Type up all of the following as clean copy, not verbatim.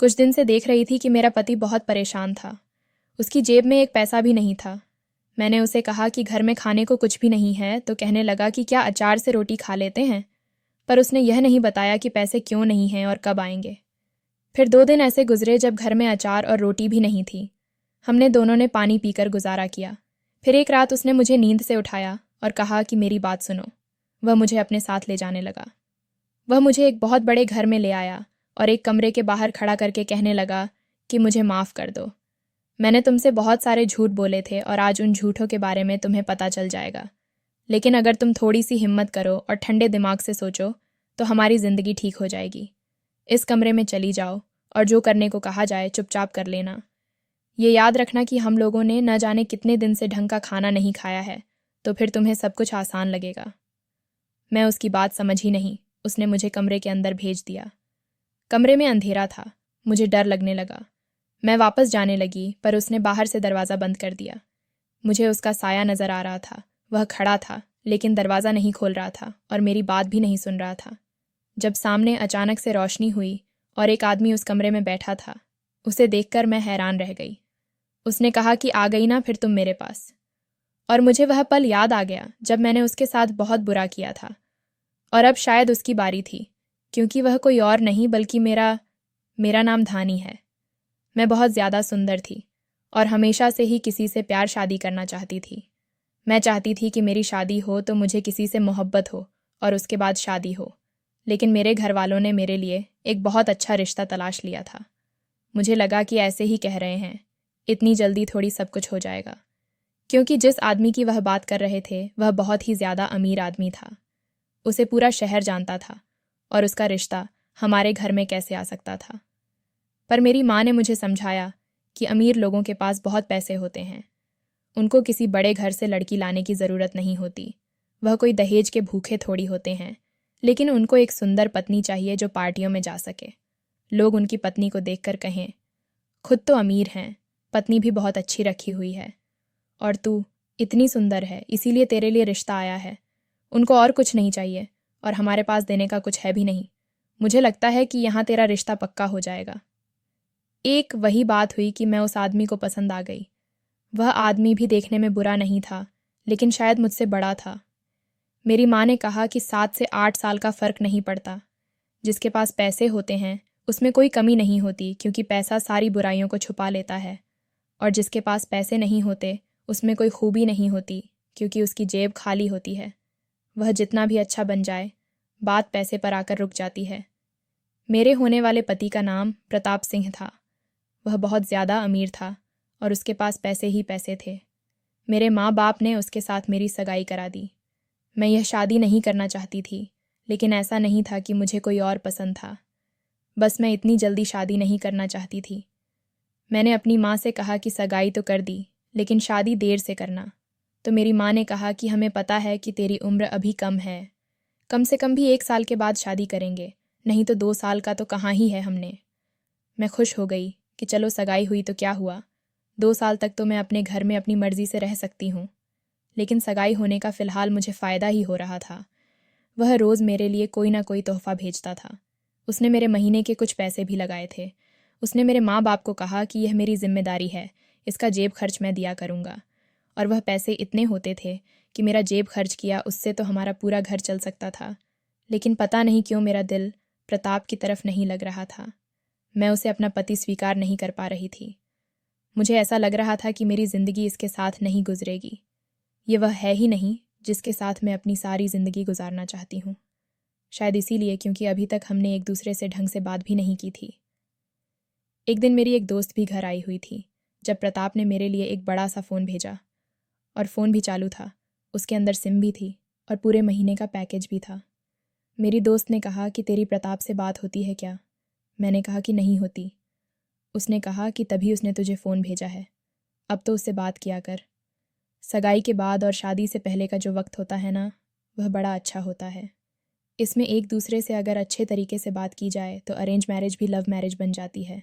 कुछ दिन से देख रही थी कि मेरा पति बहुत परेशान था। उसकी जेब में एक पैसा भी नहीं था। मैंने उसे कहा कि घर में खाने को कुछ भी नहीं है तो कहने लगा कि क्या अचार से रोटी खा लेते हैं, पर उसने यह नहीं बताया कि पैसे क्यों नहीं हैं और कब आएंगे। फिर 2 दिन ऐसे गुजरे जब घर में अचार और रोटी भी नहीं थी। हमने दोनों ने पानी पीकर गुजारा किया। फिर एक रात उसने मुझे नींद से उठाया और कहा कि मेरी बात सुनो। वह मुझे अपने साथ ले जाने लगा। वह मुझे एक बहुत बड़े घर में ले आया और एक कमरे के बाहर खड़ा करके कहने लगा कि मुझे माफ़ कर दो। मैंने तुमसे बहुत सारे झूठ बोले थे और आज उन झूठों के बारे में तुम्हें पता चल जाएगा। लेकिन अगर तुम थोड़ी सी हिम्मत करो और ठंडे दिमाग से सोचो तो हमारी ज़िंदगी ठीक हो जाएगी। इस कमरे में चली जाओ और जो करने को कहा जाए चुपचाप कर लेना। ये याद रखना कि हम लोगों ने न जाने कितने दिन से ढंग का खाना नहीं खाया है, तो फिर तुम्हें सब कुछ आसान लगेगा। मैं उसकी बात समझ ही नहीं। उसने मुझे कमरे के अंदर भेज दिया। कमरे में अंधेरा था। मुझे डर लगने लगा। मैं वापस जाने लगी पर उसने बाहर से दरवाज़ा बंद कर दिया। मुझे उसका साया नज़र आ रहा था। वह खड़ा था लेकिन दरवाज़ा नहीं खोल रहा था और मेरी बात भी नहीं सुन रहा था। जब सामने अचानक से रोशनी हुई और एक आदमी उस कमरे में बैठा था, उसे देखकर मैं हैरान रह गई। उसने कहा कि आ गई ना फिर तुम मेरे पास। और मुझे वह पल याद आ गया जब मैंने उसके साथ बहुत बुरा किया था। और अब शायद उसकी बारी थी, क्योंकि वह कोई और नहीं बल्कि मेरा नाम धानी है। मैं बहुत ज़्यादा सुंदर थी और हमेशा से ही किसी से प्यार शादी करना चाहती थी। मैं चाहती थी कि मेरी शादी हो तो मुझे किसी से मोहब्बत हो और उसके बाद शादी हो। लेकिन मेरे घर वालों ने मेरे लिए एक बहुत अच्छा रिश्ता तलाश लिया था। मुझे लगा कि ऐसे ही कह रहे हैं, इतनी जल्दी थोड़ी सब कुछ हो जाएगा। क्योंकि जिस आदमी की वह बात कर रहे थे वह बहुत ही ज़्यादा अमीर आदमी था। उसे पूरा शहर जानता था और उसका रिश्ता हमारे घर में कैसे आ सकता था। पर मेरी माँ ने मुझे समझाया कि अमीर लोगों के पास बहुत पैसे होते हैं। उनको किसी बड़े घर से लड़की लाने की ज़रूरत नहीं होती। वह कोई दहेज के भूखे थोड़ी होते हैं, लेकिन उनको एक सुंदर पत्नी चाहिए जो पार्टियों में जा सके। लोग उनकी पत्नी को देखकर कहें, खुद तो अमीर हैं, पत्नी भी बहुत अच्छी रखी हुई है, और तू इतनी सुंदर है इसीलिए तेरे लिए रिश्ता आया है। उनको और कुछ नहीं चाहिए और हमारे पास देने का कुछ है भी नहीं। मुझे लगता है कि यहाँ तेरा रिश्ता पक्का हो जाएगा। एक वही बात हुई कि मैं उस आदमी को पसंद आ गई। वह आदमी भी देखने में बुरा नहीं था, लेकिन शायद मुझसे बड़ा था। मेरी माँ ने कहा कि 7 से 8 साल का फ़र्क नहीं पड़ता। जिसके पास पैसे होते हैं उसमें कोई कमी नहीं होती, क्योंकि पैसा सारी बुराइयों को छुपा लेता है। और जिसके पास पैसे नहीं होते उसमें कोई खूबी नहीं होती, क्योंकि उसकी जेब खाली होती है। वह जितना भी अच्छा बन जाए, बात पैसे पर आकर रुक जाती है। मेरे होने वाले पति का नाम प्रताप सिंह था। वह बहुत ज़्यादा अमीर था और उसके पास पैसे ही पैसे थे। मेरे माँ बाप ने उसके साथ मेरी सगाई करा दी। मैं यह शादी नहीं करना चाहती थी, लेकिन ऐसा नहीं था कि मुझे कोई और पसंद था। बस मैं इतनी जल्दी शादी नहीं करना चाहती थी। मैंने अपनी माँ से कहा कि सगाई तो कर दी, लेकिन शादी देर से करना। तो मेरी माँ ने कहा कि हमें पता है कि तेरी उम्र अभी कम है, कम से कम भी 1 साल के बाद शादी करेंगे, नहीं तो 2 साल का तो कहाँ ही है हमने। मैं खुश हो गई कि चलो सगाई हुई तो क्या हुआ, 2 साल तक तो मैं अपने घर में अपनी मर्जी से रह सकती हूँ। लेकिन सगाई होने का फ़िलहाल मुझे फ़ायदा ही हो रहा था। वह रोज़ मेरे लिए कोई ना कोई तोहफ़ा भेजता था। उसने मेरे महीने के कुछ पैसे भी लगाए थे। उसने मेरे माँ बाप को कहा कि यह मेरी जिम्मेदारी है, इसका जेब खर्च मैं दिया करूँगा। और वह पैसे इतने होते थे कि मेरा जेब खर्च किया उससे तो हमारा पूरा घर चल सकता था। लेकिन पता नहीं क्यों मेरा दिल प्रताप की तरफ नहीं लग रहा था। मैं उसे अपना पति स्वीकार नहीं कर पा रही थी। मुझे ऐसा लग रहा था कि मेरी ज़िंदगी इसके साथ नहीं गुजरेगी। ये वह है ही नहीं जिसके साथ मैं अपनी सारी ज़िंदगी गुजारना चाहती हूँ। शायद इसीलिए, क्योंकि अभी तक हमने एक दूसरे से ढंग से बात भी नहीं की थी। एक दिन मेरी एक दोस्त भी घर आई हुई थी, जब प्रताप ने मेरे लिए एक बड़ा सा फ़ोन भेजा। और फ़ोन भी चालू था, उसके अंदर सिम भी थी और पूरे महीने का पैकेज भी था। मेरी दोस्त ने कहा कि तेरी प्रताप से बात होती है क्या? मैंने कहा कि नहीं होती। उसने कहा कि तभी उसने तुझे फ़ोन भेजा है, अब तो उससे बात किया कर। सगाई के बाद और शादी से पहले का जो वक्त होता है ना, वह बड़ा अच्छा होता है। इसमें एक दूसरे से अगर अच्छे तरीके से बात की जाए तो अरेंज मैरिज भी लव मैरिज बन जाती है।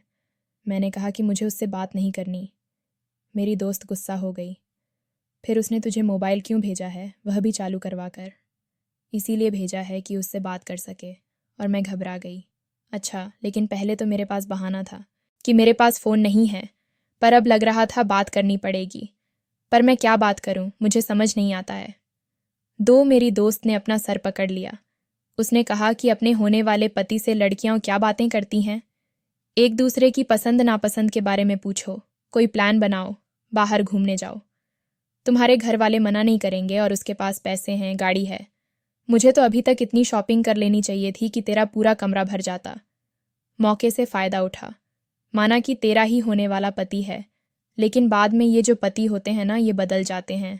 मैंने कहा कि मुझे उससे बात नहीं करनी। मेरी दोस्त गुस्सा हो गई। फिर उसने तुझे मोबाइल क्यों भेजा है, वह भी चालू करवा कर। इसीलिए भेजा है कि उससे बात कर सके। और मैं घबरा गई अच्छा, लेकिन पहले तो मेरे पास बहाना था कि मेरे पास फ़ोन नहीं है, पर अब लग रहा था बात करनी पड़ेगी। पर मैं क्या बात करूं, मुझे समझ नहीं आता है। मेरी दोस्त ने अपना सर पकड़ लिया। उसने कहा कि अपने होने वाले पति से लड़कियां क्या बातें करती हैं। एक दूसरे की पसंद नापसंद के बारे में पूछो, कोई प्लान बनाओ, बाहर घूमने जाओ। तुम्हारे घर वाले मना नहीं करेंगे और उसके पास पैसे हैं, गाड़ी है। मुझे तो अभी तक इतनी शॉपिंग कर लेनी चाहिए थी कि तेरा पूरा कमरा भर जाता। मौके से फ़ायदा उठा, माना कि तेरा ही होने वाला पति है, लेकिन बाद में ये जो पति होते हैं ना, ये बदल जाते हैं।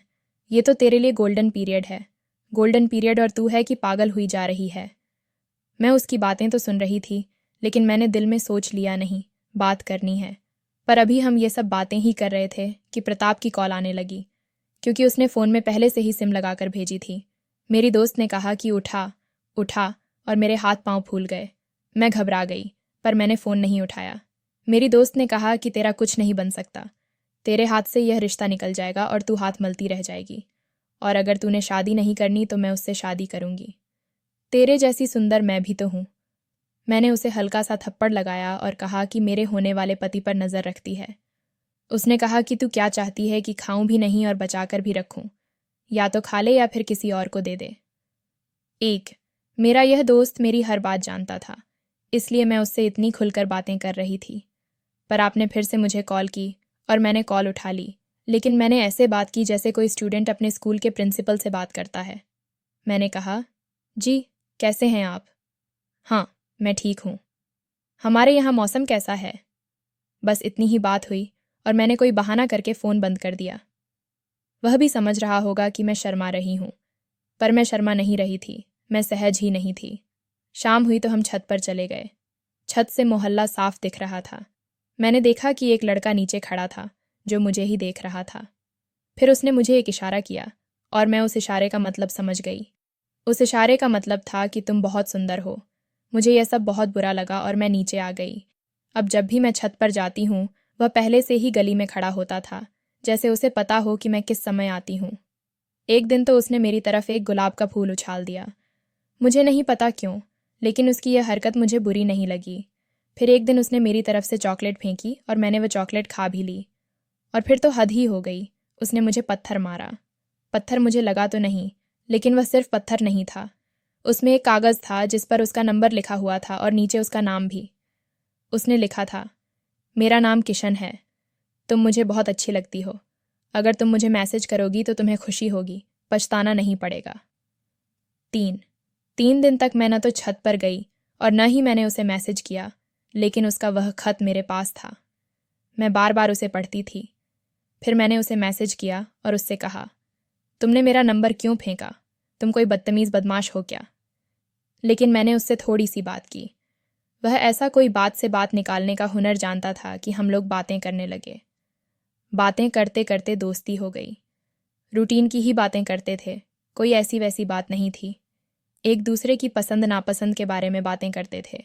ये तो तेरे लिए गोल्डन पीरियड है। गोल्डन पीरियड और तू है कि पागल हुई जा रही है। मैं उसकी बातें तो सुन रही थी, लेकिन मैंने दिल में सोच लिया नहीं, बात करनी है। पर अभी हम ये सब बातें ही कर रहे थे कि प्रताप की कॉल आने लगी, क्योंकि उसने फ़ोन में पहले से ही सिम लगाकर भेजी थी। मेरी दोस्त ने कहा कि उठा उठा, और मेरे हाथ पांव फूल गए। मैं घबरा गई, पर मैंने फ़ोन नहीं उठाया। मेरी दोस्त ने कहा कि तेरा कुछ नहीं बन सकता, तेरे हाथ से यह रिश्ता निकल जाएगा और तू हाथ मलती रह जाएगी। और अगर तूने शादी नहीं करनी तो मैं उससे शादी करूंगी। तेरे जैसी सुंदर मैं भी तो हूँ। मैंने उसे हल्का सा थप्पड़ लगाया और कहा कि मेरे होने वाले पति पर नज़र रखती है। उसने कहा कि तू क्या चाहती है कि खाऊं भी नहीं और बचाकर भी रखूं, या तो खा ले या फिर किसी और को दे दे। मेरा यह दोस्त मेरी हर बात जानता था, इसलिए मैं उससे इतनी खुलकर बातें कर रही थी। पर आपने फिर से मुझे कॉल की और मैंने कॉल उठा ली, लेकिन मैंने ऐसे बात की जैसे कोई स्टूडेंट अपने स्कूल के प्रिंसिपल से बात करता है। मैंने कहा, जी, कैसे हैं आप? हाँ, मैं ठीक हूँ। हमारे यहाँ मौसम कैसा है? बस इतनी ही बात हुई और मैंने कोई बहाना करके फ़ोन बंद कर दिया। वह भी समझ रहा होगा कि मैं शर्मा रही हूँ, पर मैं शर्मा नहीं रही थी, मैं सहज ही नहीं थी। शाम हुई तो हम छत पर चले गए। छत से मोहल्ला साफ दिख रहा था। मैंने देखा कि एक लड़का नीचे खड़ा था, जो मुझे ही देख रहा था। फिर उसने मुझे एक इशारा किया और मैं उस इशारे का मतलब समझ गई। उस इशारे का मतलब था कि तुम बहुत सुंदर हो। मुझे यह सब बहुत बुरा लगा और मैं नीचे आ गई। अब जब भी मैं छत पर जाती हूँ, वह पहले से ही गली में खड़ा होता था, जैसे उसे पता हो कि मैं किस समय आती हूँ। एक दिन तो उसने मेरी तरफ एक गुलाब का फूल उछाल दिया। मुझे नहीं पता क्यों, लेकिन उसकी यह हरकत मुझे बुरी नहीं लगी। फिर एक दिन उसने मेरी तरफ से चॉकलेट फेंकी और मैंने वह चॉकलेट खा भी ली। और फिर तो हद ही हो गई, उसने मुझे पत्थर मारा। पत्थर मुझे लगा तो नहीं, लेकिन वह सिर्फ पत्थर नहीं था। उसमें एक कागज़ था जिस पर उसका नंबर लिखा हुआ था और नीचे उसका नाम भी। उसने लिखा था, मेरा नाम किशन है, तुम मुझे बहुत अच्छी लगती हो। अगर तुम मुझे मैसेज करोगी तो तुम्हें खुशी होगी, पछताना नहीं पड़ेगा। 3 दिन तक मैं न तो छत पर गई और न ही मैंने उसे मैसेज किया, लेकिन उसका वह खत मेरे पास था। मैं बार बार उसे पढ़ती थी। फिर मैंने उसे मैसेज किया और उससे कहा, तुमने मेरा नंबर क्यों फेंका? तुम कोई बदतमीज़ बदमाश हो क्या? लेकिन मैंने उससे थोड़ी सी बात की। वह ऐसा कोई बात से बात निकालने का हुनर जानता था कि हम लोग बातें करने लगे। बातें करते करते दोस्ती हो गई। रूटीन की ही बातें करते थे, कोई ऐसी वैसी बात नहीं थी। एक दूसरे की पसंद नापसंद के बारे में बातें करते थे।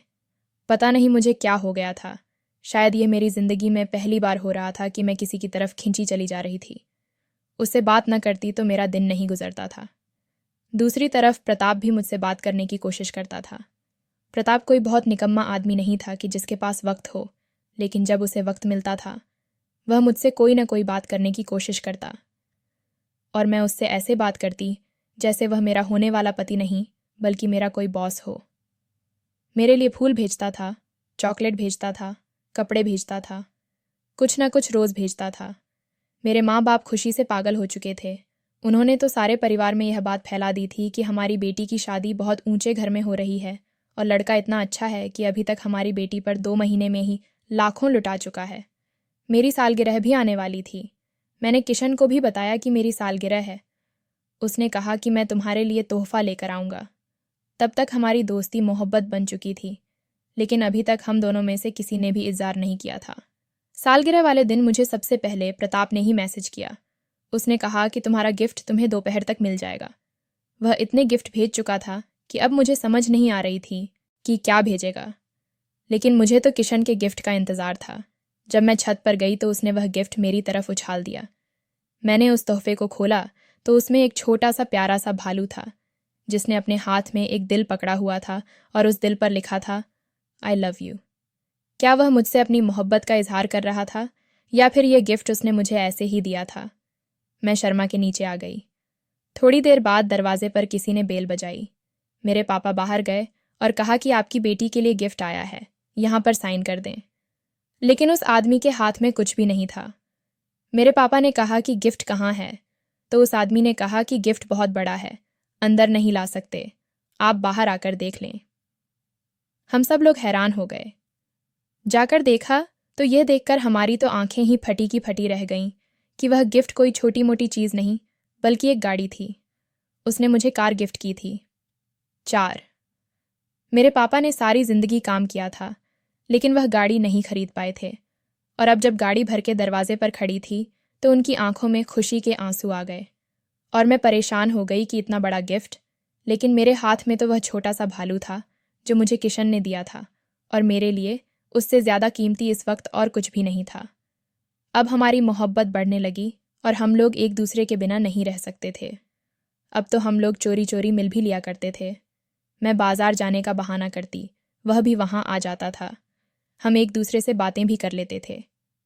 पता नहीं मुझे क्या हो गया था। शायद यह मेरी ज़िंदगी में पहली बार हो रहा था कि मैं किसी की तरफ खींची चली जा रही थी। उससे बात न करती तो मेरा दिन नहीं गुजरता था। दूसरी तरफ प्रताप भी मुझसे बात करने की कोशिश करता था। प्रताप कोई बहुत निकम्मा आदमी नहीं था कि जिसके पास वक्त हो, लेकिन जब उसे वक्त मिलता था, वह मुझसे कोई न कोई बात करने की कोशिश करता। और मैं उससे ऐसे बात करती जैसे वह मेरा होने वाला पति नहीं, बल्कि मेरा कोई बॉस हो। मेरे लिए फूल भेजता था, चॉकलेट भेजता था, कपड़े भेजता था, कुछ न कुछ रोज़ भेजता था। मेरे माँ बाप खुशी से पागल हो चुके थे। उन्होंने तो सारे परिवार में यह बात फैला दी थी कि हमारी बेटी की शादी बहुत ऊंचे घर में हो रही है और लड़का इतना अच्छा है कि अभी तक हमारी बेटी पर 2 महीने में ही लाखों लुटा चुका है। मेरी सालगिरह भी आने वाली थी। मैंने किशन को भी बताया कि मेरी सालगिरह है। उसने कहा कि मैं तुम्हारे लिए तोहफा लेकर आऊँगा। तब तक हमारी दोस्ती मोहब्बत बन चुकी थी, लेकिन अभी तक हम दोनों में से किसी ने भी इज़हार नहीं किया था। सालगिरह वाले दिन मुझे सबसे पहले प्रताप ने ही मैसेज किया। उसने कहा कि तुम्हारा गिफ्ट तुम्हें दोपहर तक मिल जाएगा। वह इतने गिफ्ट भेज चुका था कि अब मुझे समझ नहीं आ रही थी कि क्या भेजेगा। लेकिन मुझे तो किशन के गिफ्ट का इंतज़ार था। जब मैं छत पर गई तो उसने वह गिफ्ट मेरी तरफ उछाल दिया। मैंने उस तोहफे को खोला तो उसमें एक छोटा सा प्यारा सा भालू था, जिसने अपने हाथ में एक दिल पकड़ा हुआ था और उस दिल पर लिखा था, आई लव यू। क्या वह मुझसे अपनी मोहब्बत का इजहार कर रहा था या फिर यह गिफ्ट उसने मुझे ऐसे ही दिया था? मैं शर्मा के नीचे आ गई। थोड़ी देर बाद दरवाजे पर किसी ने बेल बजाई। मेरे पापा बाहर गए और कहा कि आपकी बेटी के लिए गिफ्ट आया है, यहाँ पर साइन कर दें। लेकिन उस आदमी के हाथ में कुछ भी नहीं था। मेरे पापा ने कहा कि गिफ्ट कहाँ है, तो उस आदमी ने कहा कि गिफ्ट बहुत बड़ा है, अंदर नहीं ला सकते, आप बाहर आकर देख लें। हम सब लोग हैरान हो गए। जाकर देखा तो यह देखकर हमारी तो आंखें ही फटी की फटी रह गईं कि वह गिफ्ट कोई छोटी मोटी चीज़ नहीं बल्कि एक गाड़ी थी। उसने मुझे कार गिफ्ट की थी। 4। मेरे पापा ने सारी जिंदगी काम किया था, लेकिन वह गाड़ी नहीं खरीद पाए थे, और अब जब गाड़ी भर के दरवाजे पर खड़ी थी तो उनकी आंखों में खुशी के आंसू आ गए। और मैं परेशान हो गई कि इतना बड़ा गिफ्ट, लेकिन मेरे हाथ में तो वह छोटा सा भालू था जो मुझे किशन ने दिया था, और मेरे लिए उससे ज़्यादा कीमती इस वक्त और कुछ भी नहीं था। अब हमारी मोहब्बत बढ़ने लगी और हम लोग एक दूसरे के बिना नहीं रह सकते थे। अब तो हम लोग चोरी चोरी मिल भी लिया करते थे। मैं बाजार जाने का बहाना करती, वह भी वहाँ आ जाता था। हम एक दूसरे से बातें भी कर लेते थे।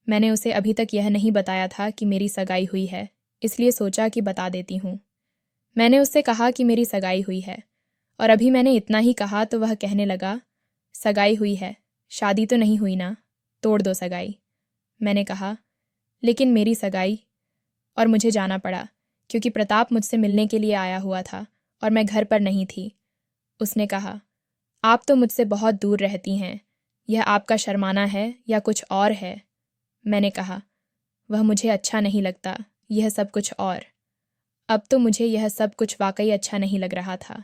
मैंने उसे अभी तक यह नहीं बताया था कि मेरी सगाई हुई है, इसलिए सोचा कि बता देती हूँ। मैंने उससे कहा कि मेरी सगाई हुई है, और अभी मैंने इतना ही कहा तो वह कहने लगा, सगाई हुई है, शादी तो नहीं हुई ना, तोड़ दो सगाई। मैंने कहा, लेकिन मेरी सगाई। और मुझे जाना पड़ा क्योंकि प्रताप मुझसे मिलने के लिए आया हुआ था और मैं घर पर नहीं थी। उसने कहा, आप तो मुझसे बहुत दूर रहती हैं, यह आपका शर्माना है या कुछ और है? मैंने कहा, वह मुझे अच्छा नहीं लगता, यह सब कुछ और। अब तो मुझे यह सब कुछ वाकई अच्छा नहीं लग रहा था।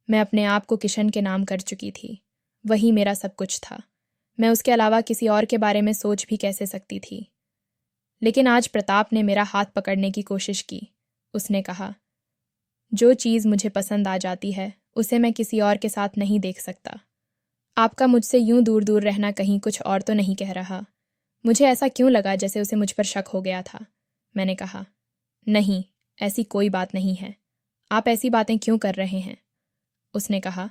मैं अपने आप को किशन के नाम कर चुकी थी, वही मेरा सब कुछ था। मैं उसके अलावा किसी और के बारे में सोच भी कैसे सकती थी? लेकिन आज प्रताप ने मेरा हाथ पकड़ने की कोशिश की। उसने कहा, जो चीज़ मुझे पसंद आ जाती है उसे मैं किसी और के साथ नहीं देख सकता। आपका मुझसे यूं दूर दूर रहना कहीं कुछ और तो नहीं कह रहा? मुझे ऐसा क्यों लगा जैसे उसे मुझ पर शक हो गया था। मैंने कहा, नहीं, ऐसी कोई बात नहीं है। आप ऐसी बातें क्यों कर रहे हैं? उसने कहा,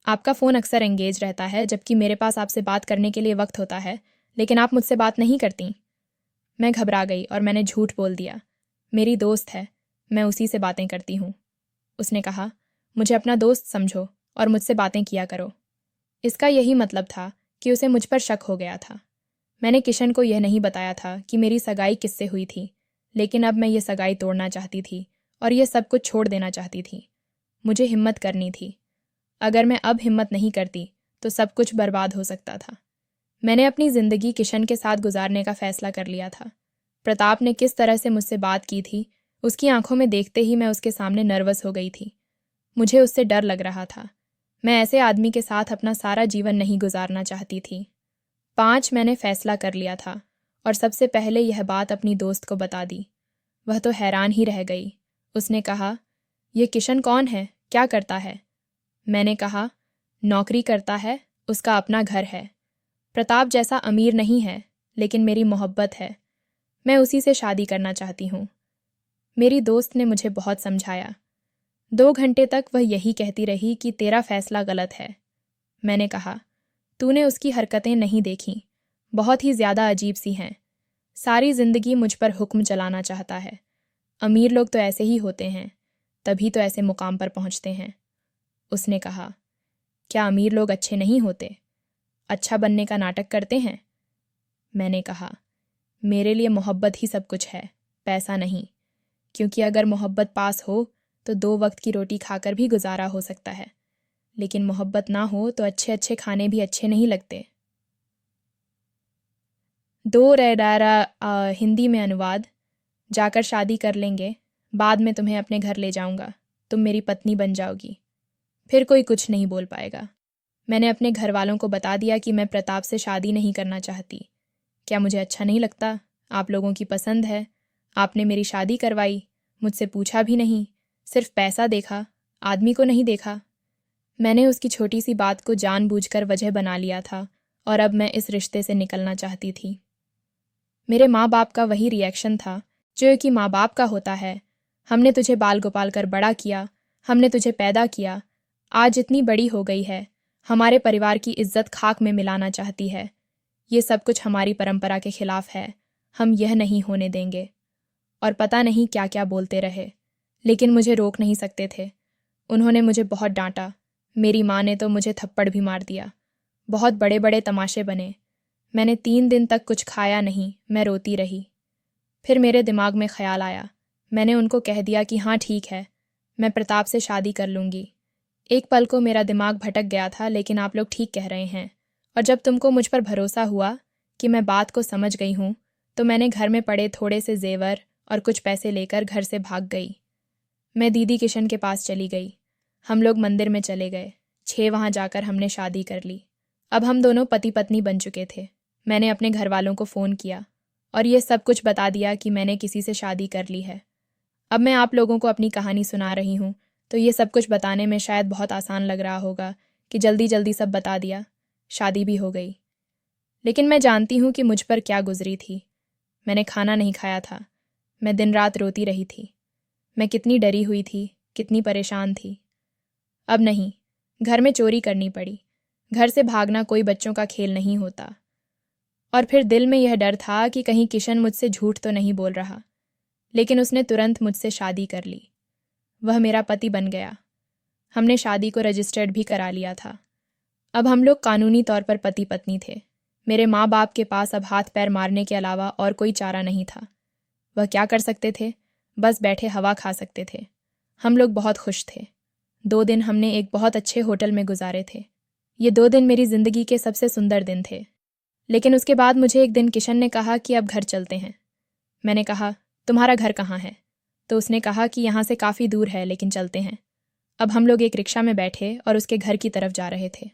आपका फ़ोन अक्सर एंगेज रहता है जबकि मेरे पास आपसे बात करने के लिए वक्त होता है, लेकिन आप मुझसे बात नहीं करती। मैं घबरा गई और मैंने झूठ बोल दिया, मेरी दोस्त है, मैं उसी से बातें करती हूँ। उसने कहा, मुझे अपना दोस्त समझो और मुझसे बातें किया करो। इसका यही मतलब था कि उसे मुझ पर शक हो गया था। मैंने किशन को यह नहीं बताया था कि मेरी सगाई किससे हुई थी, लेकिन अब मैं ये सगाई तोड़ना चाहती थी और यह सब कुछ छोड़ देना चाहती थी। मुझे हिम्मत करनी थी। अगर मैं अब हिम्मत नहीं करती तो सब कुछ बर्बाद हो सकता था। मैंने अपनी ज़िंदगी किशन के साथ गुजारने का फ़ैसला कर लिया था। प्रताप ने किस तरह से मुझसे बात की थी, उसकी आंखों में देखते ही मैं उसके सामने नर्वस हो गई थी। मुझे उससे डर लग रहा था। मैं ऐसे आदमी के साथ अपना सारा जीवन नहीं गुजारना चाहती थी। 5 मैंने फ़ैसला कर लिया था और सबसे पहले यह बात अपनी दोस्त को बता दी। वह तो हैरान ही रह गई। उसने कहा, यह किशन कौन है, क्या करता है? मैंने कहा, नौकरी करता है, उसका अपना घर है। प्रताप जैसा अमीर नहीं है, लेकिन मेरी मोहब्बत है। मैं उसी से शादी करना चाहती हूँ। मेरी दोस्त ने मुझे बहुत समझाया। 2 घंटे तक वह यही कहती रही कि तेरा फैसला गलत है। मैंने कहा, तूने उसकी हरकतें नहीं देखी, बहुत ही ज़्यादा अजीब सी हैं। सारी ज़िंदगी मुझ पर हुक्म चलाना चाहता है। अमीर लोग तो ऐसे ही होते हैं, तभी तो ऐसे मुकाम पर पहुँचते हैं। उसने कहा, क्या अमीर लोग अच्छे नहीं होते, अच्छा बनने का नाटक करते हैं? मैंने कहा, मेरे लिए मोहब्बत ही सब कुछ है, पैसा नहीं। क्योंकि अगर मोहब्बत पास हो तो 2 वक्त की रोटी खाकर भी गुजारा हो सकता है, लेकिन मोहब्बत ना हो तो अच्छे अच्छे खाने भी अच्छे नहीं लगते। 2 रेडारा हिंदी में अनुवाद। जाकर शादी कर लेंगे, बाद में तुम्हें अपने घर ले जाऊंगा, तुम मेरी पत्नी बन जाओगी। फिर कोई कुछ नहीं बोल पाएगा। मैंने अपने घर वालों को बता दिया कि मैं प्रताप से शादी नहीं करना चाहती। क्या मुझे अच्छा नहीं लगता? आप लोगों की पसंद है, आपने मेरी शादी करवाई, मुझसे पूछा भी नहीं, सिर्फ पैसा देखा, आदमी को नहीं देखा। मैंने उसकी छोटी सी बात को जानबूझकर वजह बना लिया था और अब मैं इस रिश्ते से निकलना चाहती थी। मेरे माँ बाप का वही रिएक्शन था जो कि माँ बाप का होता है। हमने तुझे बाल गोपाल कर बड़ा किया, हमने तुझे पैदा किया, आज इतनी बड़ी हो गई है, हमारे परिवार की इज्जत खाक में मिलाना चाहती है। ये सब कुछ हमारी परंपरा के खिलाफ है। हम यह नहीं होने देंगे। और पता नहीं क्या क्या बोलते रहे, लेकिन मुझे रोक नहीं सकते थे। उन्होंने मुझे बहुत डांटा। मेरी माँ ने तो मुझे थप्पड़ भी मार दिया। बहुत बड़े बड़े तमाशे बने। मैंने 3 दिन तक कुछ खाया नहीं, मैं रोती रही। फिर मेरे दिमाग में ख्याल आया। मैंने उनको कह दिया कि हाँ ठीक है, मैं प्रताप से शादी कर लूँगी। एक पल को मेरा दिमाग भटक गया था, लेकिन आप लोग ठीक कह रहे हैं। और जब तुमको मुझ पर भरोसा हुआ कि मैं बात को समझ गई हूँ, तो मैंने घर में पड़े थोड़े से जेवर और कुछ पैसे लेकर घर से भाग गई। मैं दीदी किशन के पास चली गई। हम लोग मंदिर में चले गए। 6 वहाँ जाकर हमने शादी कर ली। अब हम दोनों पति पत्नी बन चुके थे। मैंने अपने घर वालों को फ़ोन किया और ये सब कुछ बता दिया कि मैंने किसी से शादी कर ली है। अब मैं आप लोगों को अपनी कहानी सुना रही हूँ, तो ये सब कुछ बताने में शायद बहुत आसान लग रहा होगा कि जल्दी जल्दी सब बता दिया, शादी भी हो गई। लेकिन मैं जानती हूँ कि मुझ पर क्या गुजरी थी। मैंने खाना नहीं खाया था। मैं दिन रात रोती रही थी। मैं कितनी डरी हुई थी, कितनी परेशान थी। अब नहीं, घर में चोरी करनी पड़ी। घर से भागना कोई बच्चों का खेल नहीं होता। और फिर दिल में यह डर था कि कहीं किशन मुझसे झूठ तो नहीं बोल रहा। लेकिन उसने तुरंत मुझसे शादी कर ली। वह मेरा पति बन गया। हमने शादी को रजिस्टर्ड भी करा लिया था। अब हम लोग कानूनी तौर पर पति पत्नी थे। मेरे माँ बाप के पास अब हाथ पैर मारने के अलावा और कोई चारा नहीं था। वह क्या कर सकते थे? बस बैठे हवा खा सकते थे। हम लोग बहुत खुश थे। 2 दिन हमने एक बहुत अच्छे होटल में गुजारे थे। ये 2 दिन मेरी ज़िंदगी के सबसे सुंदर दिन थे। लेकिन उसके बाद मुझे एक दिन किशन ने कहा कि अब घर चलते हैं। मैंने कहा, तुम्हारा घर कहाँ है? तो उसने कहा कि यहाँ से काफ़ी दूर है, लेकिन चलते हैं। अब हम लोग एक रिक्शा में बैठे और उसके घर की तरफ जा रहे थे।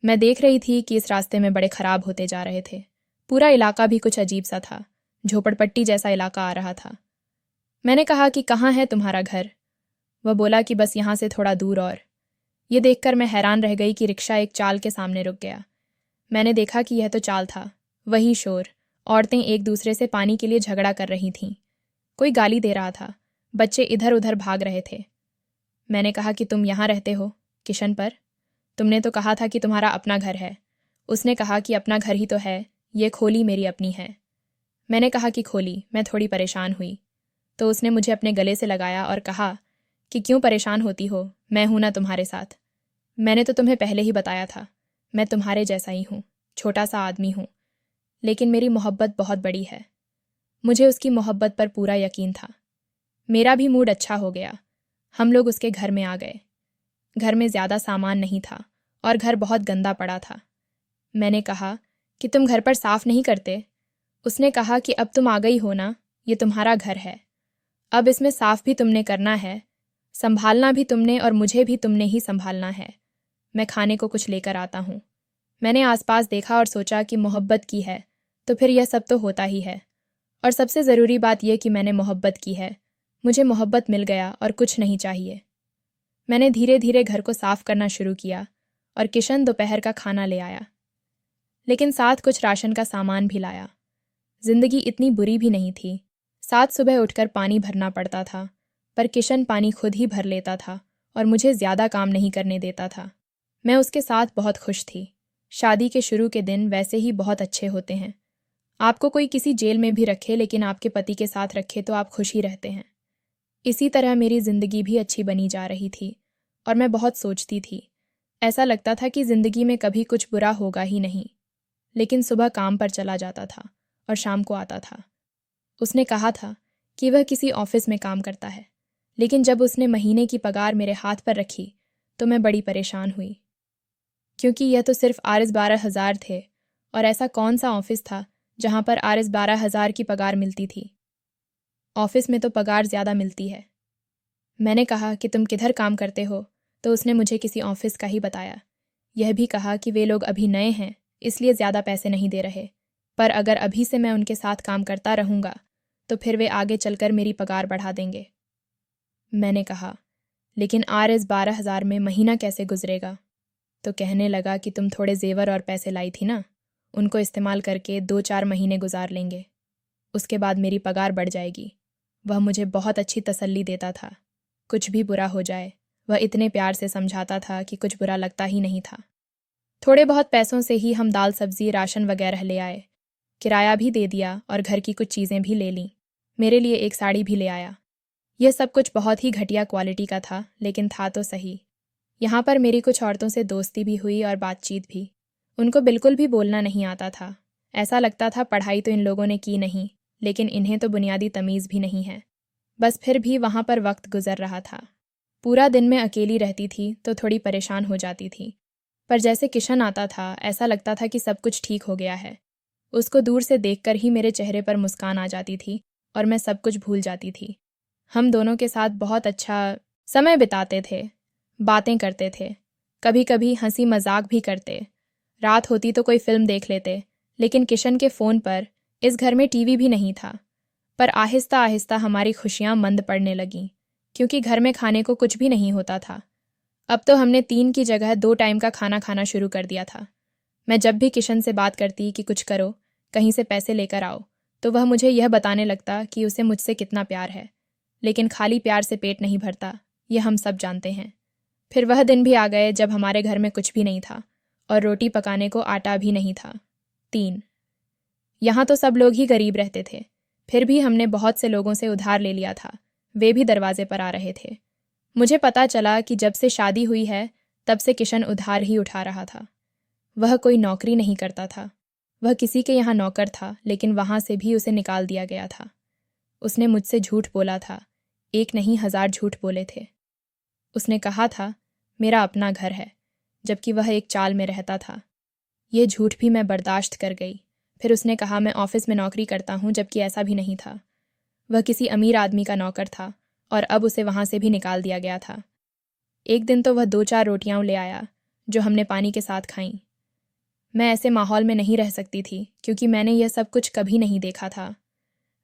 मैं देख रही थी कि इस रास्ते में बड़े ख़राब होते जा रहे थे। पूरा इलाका भी कुछ अजीब सा था। झोपड़पट्टी जैसा इलाका आ रहा था। मैंने कहा कि कहाँ है तुम्हारा घर? वह बोला कि बस यहाँ से थोड़ा दूर और। ये देखकर मैं हैरान रह गई कि रिक्शा एक चाल के सामने रुक गया। मैंने देखा कि यह तो चाल था। वही शोर। औरतें एक दूसरे से पानी के लिए झगड़ा कर रही थीं। कोई गाली दे रहा था। बच्चे इधर उधर भाग रहे थे। मैंने कहा कि तुम यहाँ रहते हो किशन पर? तुमने तो कहा था कि तुम्हारा अपना घर है। उसने कहा कि अपना घर ही तो है, ये खोली मेरी अपनी है। मैंने कहा कि खोली। मैं थोड़ी परेशान हुई। तो उसने मुझे अपने गले से लगाया और कहा कि क्यों परेशान होती हो, मैं हूं ना तुम्हारे साथ। मैंने तो तुम्हें पहले ही बताया था, मैं तुम्हारे जैसा ही हूँ, छोटा सा आदमी हूँ। लेकिन मेरी मोहब्बत बहुत बड़ी है। मुझे उसकी मोहब्बत पर पूरा यकीन था। मेरा भी मूड अच्छा हो गया। हम लोग उसके घर में आ गए। घर में ज़्यादा सामान नहीं था और घर बहुत गंदा पड़ा था। मैंने कहा कि तुम घर पर साफ नहीं करते? उसने कहा कि अब तुम आ गई हो ना, ये तुम्हारा घर है। अब इसमें साफ भी तुमने करना है, संभालना भी तुमने और मुझे भी तुमने ही संभालना है। मैं खाने को कुछ लेकर आता हूँ। मैंने आसपास देखा और सोचा कि मोहब्बत की है तो फिर यह सब तो होता ही है। और सबसे ज़रूरी बात यह कि मैंने मोहब्बत की है। मुझे मोहब्बत मिल गया और कुछ नहीं चाहिए। मैंने धीरे धीरे घर को साफ करना शुरू किया और किशन दोपहर का खाना ले आया, लेकिन साथ कुछ राशन का सामान भी लाया। जिंदगी इतनी बुरी भी नहीं थी। 7 सुबह उठकर पानी भरना पड़ता था, पर किशन पानी खुद ही भर लेता था और मुझे ज़्यादा काम नहीं करने देता था। मैं उसके साथ बहुत खुश थी। शादी के शुरू के दिन वैसे ही बहुत अच्छे होते हैं। आपको कोई किसी जेल में भी रखे, लेकिन आपके पति के साथ रखे तो आप खुश ही रहते हैं। इसी तरह मेरी ज़िंदगी भी अच्छी बनी जा रही थी और मैं बहुत सोचती थी। ऐसा लगता था कि ज़िंदगी में कभी कुछ बुरा होगा ही नहीं। लेकिन सुबह काम पर चला जाता था और शाम को आता था। उसने कहा था कि वह किसी ऑफिस में काम करता है, लेकिन जब उसने महीने की पगार मेरे हाथ पर रखी तो मैं बड़ी परेशान हुई, क्योंकि यह तो सिर्फ आरएस 12,000 थे और ऐसा कौन सा ऑफिस था जहां पर आरएस 12,000 की पगार मिलती थी। ऑफिस में तो पगार ज़्यादा मिलती है। मैंने कहा कि तुम किधर काम करते हो, तो उसने मुझे किसी ऑफिस का ही बताया। यह भी कहा कि वे लोग अभी नए हैं, इसलिए ज़्यादा पैसे नहीं दे रहे, पर अगर अभी से मैं उनके साथ काम करता रहूँगा तो फिर वे आगे चलकर मेरी पगार बढ़ा देंगे। मैंने कहा, लेकिन आरएस 12,000 में महीना कैसे गुजरेगा? तो कहने लगा कि तुम थोड़े जेवर और पैसे लाई थी ना, उनको इस्तेमाल करके 2-4 महीने गुजार लेंगे। उसके बाद मेरी पगार बढ़ जाएगी। वह मुझे बहुत अच्छी तसल्ली देता था। कुछ भी बुरा हो जाए, वह इतने प्यार से समझाता था कि कुछ बुरा लगता ही नहीं था। थोड़े बहुत पैसों से ही हम दाल सब्जी राशन वगैरह ले आए। किराया भी दे दिया और घर की कुछ चीज़ें भी ले लीं। मेरे लिए एक साड़ी भी ले आया। यह सब कुछ बहुत ही घटिया क्वालिटी का था, लेकिन था तो सही। यहाँ पर मेरी कुछ औरतों से दोस्ती भी हुई और बातचीत भी। उनको बिल्कुल भी बोलना नहीं आता था। ऐसा लगता था पढ़ाई तो इन लोगों ने की नहीं, लेकिन इन्हें तो बुनियादी तमीज़ भी नहीं है। बस फिर भी वहाँ पर वक्त गुजर रहा था। पूरा दिन मैं अकेली रहती थी तो थोड़ी परेशान हो जाती थी, पर जैसे किशन आता था ऐसा लगता था कि सब कुछ ठीक हो गया है। उसको दूर से देखकर ही मेरे चेहरे पर मुस्कान आ जाती थी और मैं सब कुछ भूल जाती थी। हम दोनों के साथ बहुत अच्छा समय बिताते थे, बातें करते थे, कभी कभी हंसी मजाक भी करते। रात होती तो कोई फिल्म देख लेते, लेकिन किशन के फ़ोन पर इस घर में टीवी भी नहीं था। पर आहिस्ता आहिस्ता हमारी खुशियाँ मंद पड़ने लगीं, क्योंकि घर में खाने को कुछ भी नहीं होता था। अब तो हमने 3 की जगह 2 टाइम का खाना खाना शुरू कर दिया था। मैं जब भी किशन से बात करती कि कुछ करो, कहीं से पैसे लेकर आओ, तो वह मुझे यह बताने लगता कि उसे मुझसे कितना प्यार है। लेकिन खाली प्यार से पेट नहीं भरता, यह हम सब जानते हैं। फिर वह दिन भी आ गए जब हमारे घर में कुछ भी नहीं था और रोटी पकाने को आटा भी नहीं था। 3 यहाँ तो सब लोग ही गरीब रहते थे, फिर भी हमने बहुत से लोगों से उधार ले लिया था। वे भी दरवाजे पर आ रहे थे। मुझे पता चला कि जब से शादी हुई है तब से किशन उधार ही उठा रहा था। वह कोई नौकरी नहीं करता था। वह किसी के यहाँ नौकर था, लेकिन वहाँ से भी उसे निकाल दिया गया था। उसने मुझसे झूठ बोला था, एक नहीं 1000 झूठ बोले थे। उसने कहा था मेरा अपना घर है, जबकि वह एक चाल में रहता था। ये झूठ भी मैं बर्दाश्त कर गई। फिर उसने कहा मैं ऑफिस में नौकरी करता हूँ, जबकि ऐसा भी नहीं था। वह किसी अमीर आदमी का नौकर था और अब उसे वहाँ से भी निकाल दिया गया था। एक दिन तो वह 2-4 रोटियाँ ले आया, जो हमने पानी के साथ खाईं। मैं ऐसे माहौल में नहीं रह सकती थी, क्योंकि मैंने यह सब कुछ कभी नहीं देखा था।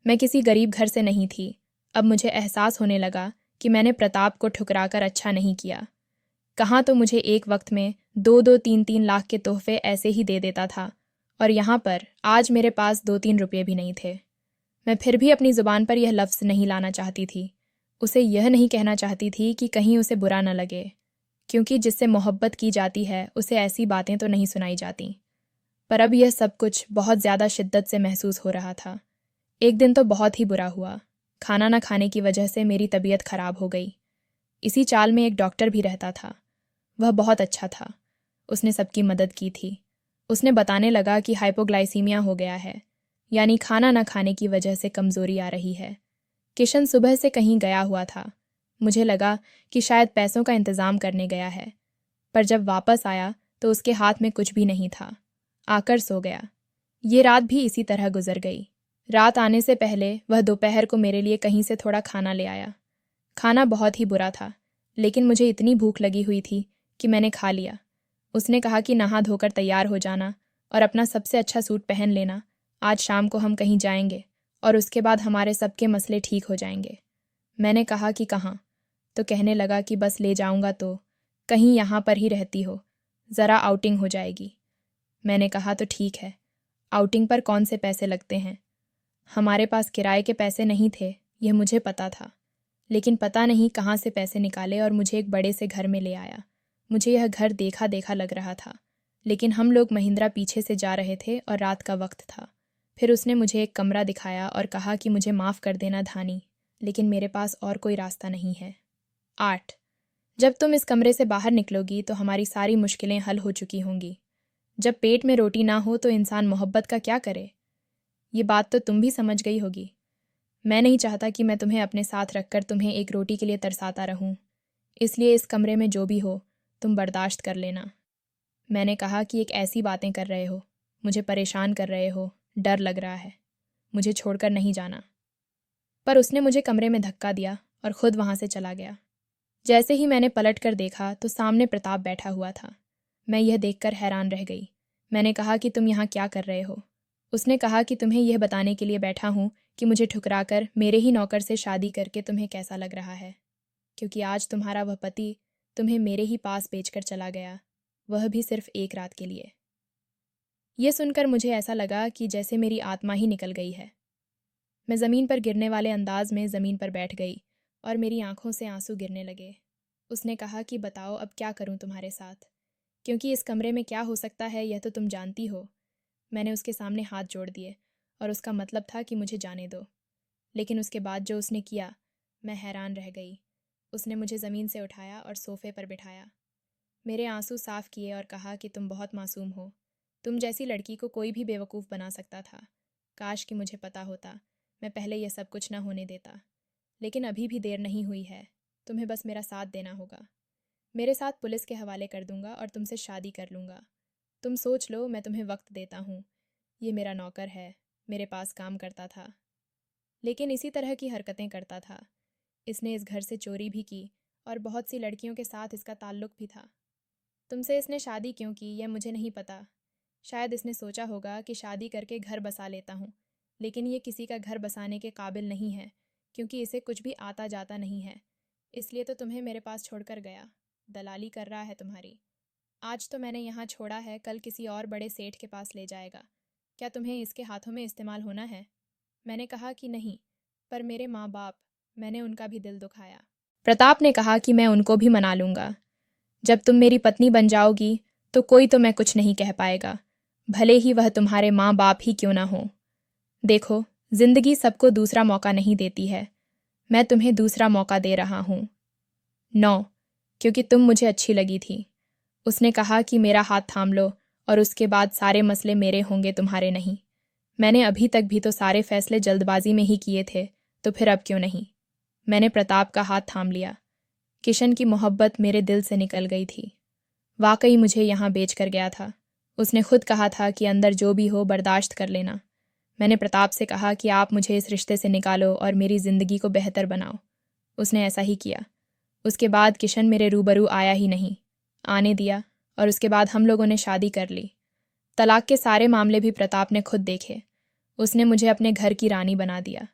मैं किसी गरीब घर से नहीं थी। अब मुझे एहसास होने लगा कि मैंने प्रताप को ठुकराकर अच्छा नहीं किया। कहाँ तो मुझे एक वक्त में 2-2, 3-3 लाख के तोहफे ऐसे ही दे देता था, और यहाँ पर आज मेरे पास 2-3 रुपये भी नहीं थे। मैं फिर भी अपनी ज़ुबान पर यह लफ्ज़ नहीं लाना चाहती थी। उसे यह नहीं कहना चाहती थी कि कहीं उसे बुरा न लगे, क्योंकि जिससे मोहब्बत की जाती है उसे ऐसी बातें तो नहीं सुनाई जाती। पर अब यह सब कुछ बहुत ज़्यादा शिद्दत से महसूस हो रहा था। एक दिन तो बहुत ही बुरा हुआ। खाना न खाने की वजह से मेरी तबीयत खराब हो गई। इसी चाल में एक डॉक्टर भी रहता था। वह बहुत अच्छा था। उसने सबकी मदद की थी। उसने बताने लगा कि हाइपोग्लाइसीमिया हो गया है, यानी खाना न खाने की वजह से कमज़ोरी आ रही है। किशन सुबह से कहीं गया हुआ था। मुझे लगा कि शायद पैसों का इंतज़ाम करने गया है, पर जब वापस आया तो उसके हाथ में कुछ भी नहीं था। आकर सो गया। ये रात भी इसी तरह गुजर गई। रात आने से पहले वह दोपहर को मेरे लिए कहीं से थोड़ा खाना ले आया। खाना बहुत ही बुरा था, लेकिन मुझे इतनी भूख लगी हुई थी कि मैंने खा लिया। उसने कहा कि नहा धोकर तैयार हो जाना और अपना सबसे अच्छा सूट पहन लेना। आज शाम को हम कहीं जाएंगे और उसके बाद हमारे सबके मसले ठीक हो जाएंगे। मैंने कहा कि कहाँ? तो कहने लगा कि बस ले जाऊंगा तो कहीं यहाँ पर ही रहती हो, ज़रा आउटिंग हो जाएगी। मैंने कहा तो ठीक है। आउटिंग पर कौन से पैसे लगते हैं? हमारे पास किराए के पैसे नहीं थे, यह मुझे पता था, लेकिन पता नहीं कहाँ से पैसे निकाले और मुझे एक बड़े से घर में ले आया। मुझे यह घर देखा देखा लग रहा था, लेकिन हम लोग महिंद्रा पीछे से जा रहे थे और रात का वक्त था। फिर उसने मुझे एक कमरा दिखाया और कहा कि मुझे माफ़ कर देना धानी, लेकिन मेरे पास और कोई रास्ता नहीं है। 8 जब तुम इस कमरे से बाहर निकलोगी तो हमारी सारी मुश्किलें हल हो चुकी होंगी। जब पेट में रोटी ना हो तो इंसान मोहब्बत का क्या करे? ये बात तो तुम भी समझ गई होगी। मैं नहीं चाहता कि मैं तुम्हें अपने साथ रखकर तुम्हें एक रोटी के लिए तरसाता रहूं, इसलिए इस कमरे में जो भी हो तुम बर्दाश्त कर लेना। मैंने कहा कि एक ऐसी बातें कर रहे हो, मुझे परेशान कर रहे हो, डर लग रहा है, मुझे छोड़कर नहीं जाना। पर उसने मुझे कमरे में धक्का दिया और खुद वहाँ से चला गया। जैसे ही मैंने पलट कर देखा तो सामने प्रताप बैठा हुआ था। मैं यह देखकर हैरान रह गई। मैंने कहा कि तुम यहाँ क्या कर रहे हो? उसने कहा कि तुम्हें यह बताने के लिए बैठा हूँ कि मुझे ठुकराकर मेरे ही नौकर से शादी करके तुम्हें कैसा लग रहा है, क्योंकि आज तुम्हारा वह पति तुम्हें मेरे ही पास बेचकर चला गया, वह भी सिर्फ एक रात के लिए। यह सुनकर मुझे ऐसा लगा कि जैसे मेरी आत्मा ही निकल गई है। मैं ज़मीन पर गिरने वाले अंदाज में ज़मीन पर बैठ गई और मेरी आंखों से आंसू गिरने लगे। उसने कहा कि बताओ अब क्या करूं तुम्हारे साथ? क्योंकि इस कमरे में क्या हो सकता है यह तो तुम जानती हो। मैंने उसके सामने हाथ जोड़ दिए और उसका मतलब था कि मुझे जाने दो। लेकिन उसके बाद जो उसने किया, मैं हैरान रह गई। उसने मुझे ज़मीन से उठाया और सोफे पर बिठाया। मेरे आंसू साफ किए और कहा कि तुम बहुत मासूम हो। तुम जैसी लड़की को कोई भी बेवकूफ़ बना सकता था। काश कि मुझे पता होता, मैं पहले यह सब कुछ न होने देता। लेकिन अभी भी देर नहीं हुई है। तुम्हें बस मेरा साथ देना होगा। मेरे साथ पुलिस के हवाले कर दूंगा और तुमसे शादी कर लूँगा। तुम सोच लो, मैं तुम्हें वक्त देता हूँ। ये मेरा नौकर है, मेरे पास काम करता था, लेकिन इसी तरह की हरकतें करता था। इसने इस घर से चोरी भी की और बहुत सी लड़कियों के साथ इसका ताल्लुक भी था। तुमसे इसने शादी क्यों की यह मुझे नहीं पता। शायद इसने सोचा होगा कि शादी करके घर बसा लेता हूँ, लेकिन ये किसी का घर बसाने के काबिल नहीं है, क्योंकि इसे कुछ भी आता जाता नहीं है। इसलिए तो तुम्हें मेरे पास छोड़कर गया। दलाली कर रहा है तुम्हारी। आज तो मैंने यहाँ छोड़ा है, कल किसी और बड़े सेठ के पास ले जाएगा। क्या तुम्हें इसके हाथों में इस्तेमाल होना है? मैंने कहा कि नहीं, पर मेरे माँ बाप, मैंने उनका भी दिल दुखाया। प्रताप ने कहा कि मैं उनको भी मना लूँगा। जब तुम मेरी पत्नी बन जाओगी तो कोई तो मैं कुछ नहीं कह पाएगा, भले ही वह तुम्हारे माँ बाप ही क्यों ना हो। देखो, जिंदगी सबको दूसरा मौका नहीं देती है। मैं तुम्हें दूसरा मौका दे रहा हूँ। 9, क्योंकि तुम मुझे अच्छी लगी थी। उसने कहा कि मेरा हाथ थाम लो और उसके बाद सारे मसले मेरे होंगे, तुम्हारे नहीं। मैंने अभी तक भी तो सारे फैसले जल्दबाजी में ही किए थे, तो फिर अब क्यों नहीं? मैंने प्रताप का हाथ थाम लिया। किशन की मोहब्बत मेरे दिल से निकल गई थी। वाकई मुझे यहाँ बेच कर गया था। उसने खुद कहा था कि अंदर जो भी हो बर्दाश्त कर लेना। मैंने प्रताप से कहा कि आप मुझे इस रिश्ते से निकालो और मेरी ज़िंदगी को बेहतर बनाओ। उसने ऐसा ही किया। उसके बाद किशन मेरे रूबरू आया ही नहीं, आने दिया, और उसके बाद हम लोगों ने शादी कर ली। तलाक के सारे मामले भी प्रताप ने खुद देखे। उसने मुझे अपने घर की रानी बना दिया।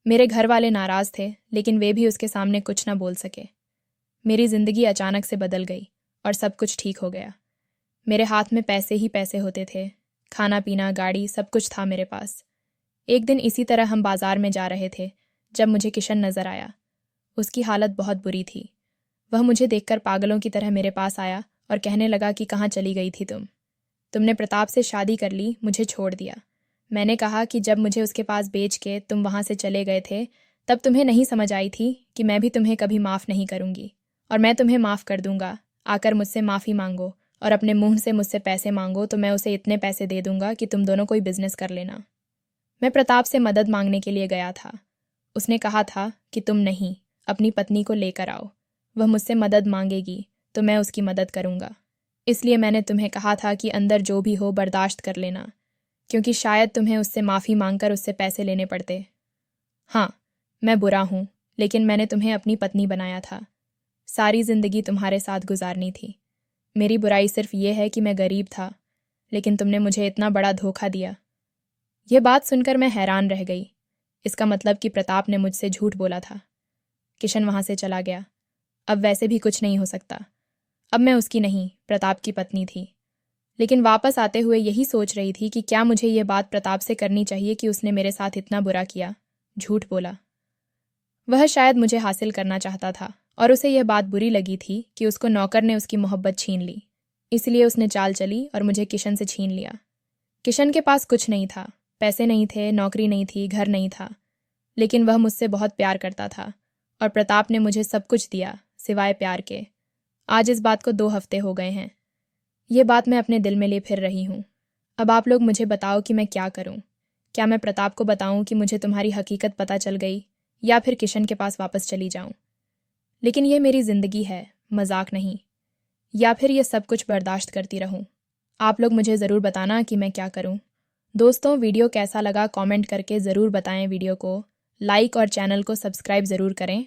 मेरे घर वाले नाराज़ थे, लेकिन वे भी उसके सामने कुछ न बोल सके। मेरी ज़िंदगी अचानक से बदल गई और सब कुछ ठीक हो गया। मेरे हाथ में पैसे ही पैसे होते थे। खाना पीना, गाड़ी, सब कुछ था मेरे पास। एक दिन इसी तरह हम बाजार में जा रहे थे जब मुझे किशन नज़र आया। उसकी हालत बहुत बुरी थी। वह मुझे देखकर पागलों की तरह मेरे पास आया और कहने लगा कि कहाँ चली गई थी तुम? तुमने प्रताप से शादी कर ली, मुझे छोड़ दिया। मैंने कहा कि जब मुझे उसके पास बेच के तुम वहाँ से चले गए थे, तब तुम्हें नहीं समझ आई थी कि मैं भी तुम्हें कभी माफ़ नहीं करूँगी, और मैं तुम्हें माफ़ कर दूँगा। आकर मुझसे माफ़ी मांगो और अपने मुंह से मुझसे पैसे मांगो तो मैं उसे इतने पैसे दे दूँगा कि तुम दोनों कोई बिजनेस कर लेना। मैं प्रताप से मदद मांगने के लिए गया था। उसने कहा था कि तुम नहीं, अपनी पत्नी को लेकर आओ। वह मुझसे मदद मांगेगी तो मैं उसकी मदद करूँगा। इसलिए मैंने तुम्हें कहा था कि अंदर जो भी हो बर्दाश्त कर लेना, क्योंकि शायद तुम्हें उससे माफ़ी मांगकर उससे पैसे लेने पड़ते। हाँ, मैं बुरा हूँ, लेकिन मैंने तुम्हें अपनी पत्नी बनाया था। सारी ज़िंदगी तुम्हारे साथ गुजारनी थी। मेरी बुराई सिर्फ ये है कि मैं गरीब था, लेकिन तुमने मुझे इतना बड़ा धोखा दिया। यह बात सुनकर मैं हैरान रह गई। इसका मतलब कि प्रताप ने मुझसे झूठ बोला था। किशन वहाँ से चला गया। अब वैसे भी कुछ नहीं हो सकता। अब मैं उसकी नहीं, प्रताप की पत्नी थी। लेकिन वापस आते हुए यही सोच रही थी कि क्या मुझे ये बात प्रताप से करनी चाहिए कि उसने मेरे साथ इतना बुरा किया, झूठ बोला। वह शायद मुझे हासिल करना चाहता था और उसे यह बात बुरी लगी थी कि उसको नौकर ने उसकी मोहब्बत छीन ली। इसलिए उसने चाल चली और मुझे किशन से छीन लिया। किशन के पास कुछ नहीं था, पैसे नहीं थे, नौकरी नहीं थी, घर नहीं था, लेकिन वह मुझसे बहुत प्यार करता था और प्रताप ने मुझे सब कुछ दिया सिवाय प्यार के। आज इस बात को 2 हफ्ते हो गए हैं। ये बात मैं अपने दिल में लिए फिर रही हूँ। अब आप लोग मुझे बताओ कि मैं क्या करूँ। क्या मैं प्रताप को बताऊँ कि मुझे तुम्हारी हकीकत पता चल गई, या फिर किशन के पास वापस चली जाऊँ? लेकिन यह मेरी ज़िंदगी है, मजाक नहीं। या फिर यह सब कुछ बर्दाश्त करती रहूँ? आप लोग मुझे ज़रूर बताना कि मैं क्या करूँ। दोस्तों, वीडियो कैसा लगा कमेंट करके ज़रूर बताएं। वीडियो को लाइक और चैनल को सब्सक्राइब ज़रूर करें।